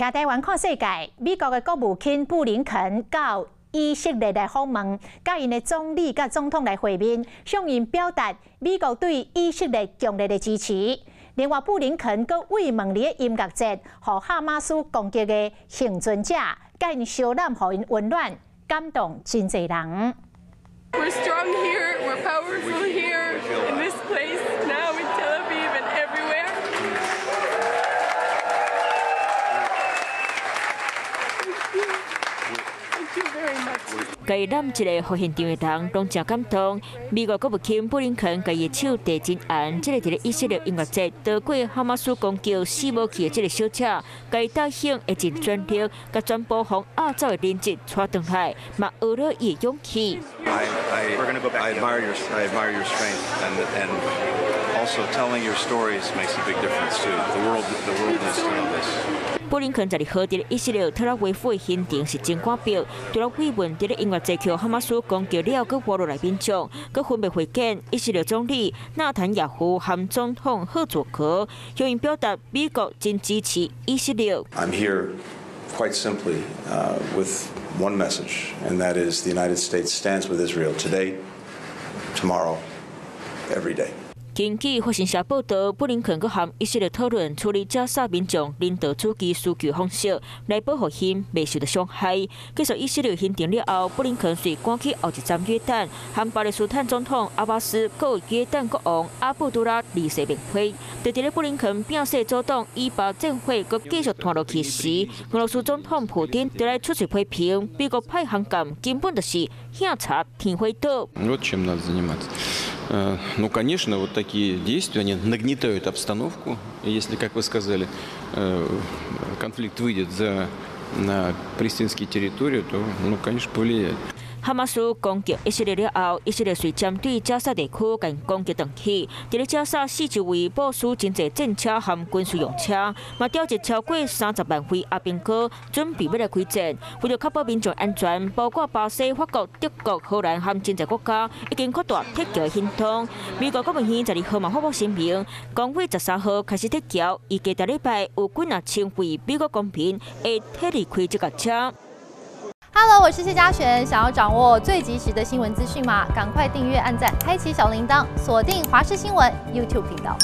徛台湾看世界，美国的国务卿布林肯到以色列来访问，甲因的总理甲总统来会面，向因表达美国对以色列强烈的支持。另外，布林肯阁慰问伫个音乐节，互哈马斯攻击的幸存者，甲因相揽，互因温暖，感动真侪人。We're strong here. We're powerful here in this place now in Tel Aviv and everywhere. Thank you very much. 甲伊揽一个互现场的人拢真感动。美国国务卿布林肯甲伊的手递真红，即个伫咧以色列音乐节逃过哈马斯攻击死无去的即个小姐，甲伊道歉会真专业，甲全部从亚洲的人质带转来，嘛学了伊的勇气。I admire your strength and also telling your stories makes a big difference too. The world needs to know this. 布林肯在伫好伫咧以色列特拉维夫的行程是真赶迫，除了慰问伫咧音乐节去哈马斯攻击了，佮活落来民众，佮分别会见以色列总理纳坦雅胡和总统赫佐格，向因表达美国真支持以色列。I'm here quite simply with one message, and that is the United States stands with Israel today, tomorrow, every day. 根据法新社报道，布林肯佮含以色列讨论处理加沙民众人道主义需求方式，来保护因未受到伤害。结束以色列行程了后，布林肯遂赶去后一站约旦，和巴勒斯坦总统阿巴斯佮约旦国王阿卜杜拉二世面会。就伫咧布林肯摒说阻挡以巴战火佮继续拖落去时，俄罗斯总统普丁就来出来批评美国派航舰根本就是警察天花岛。Вот чем надо заниматься. Ну, конечно, вот такие действия, они нагнетают обстановку. Если, как вы сказали, конфликт выйдет на палестинские территории, то, ну, конечно, повлияет. 哈马斯攻击以色列了后，以色列遂针对加沙地区将攻击转去。伫咧加沙四周围部署真侪战车和军事用车，嘛调集超过30万位阿兵哥，准备要来开战。为了确保民众安全，包括巴西、法国、德国、荷兰和真侪国家已经扩大撤侨的行动。美国国务院12号嘛发布声明，公会13号开始撤侨，预计下礼拜有几啊千位美国公民会撤离开这架车。Hello， 我是谢嘉璇。想要掌握最及时的新闻资讯吗？赶快订阅、按赞、开启小铃铛，锁定华视新闻 YouTube 频道。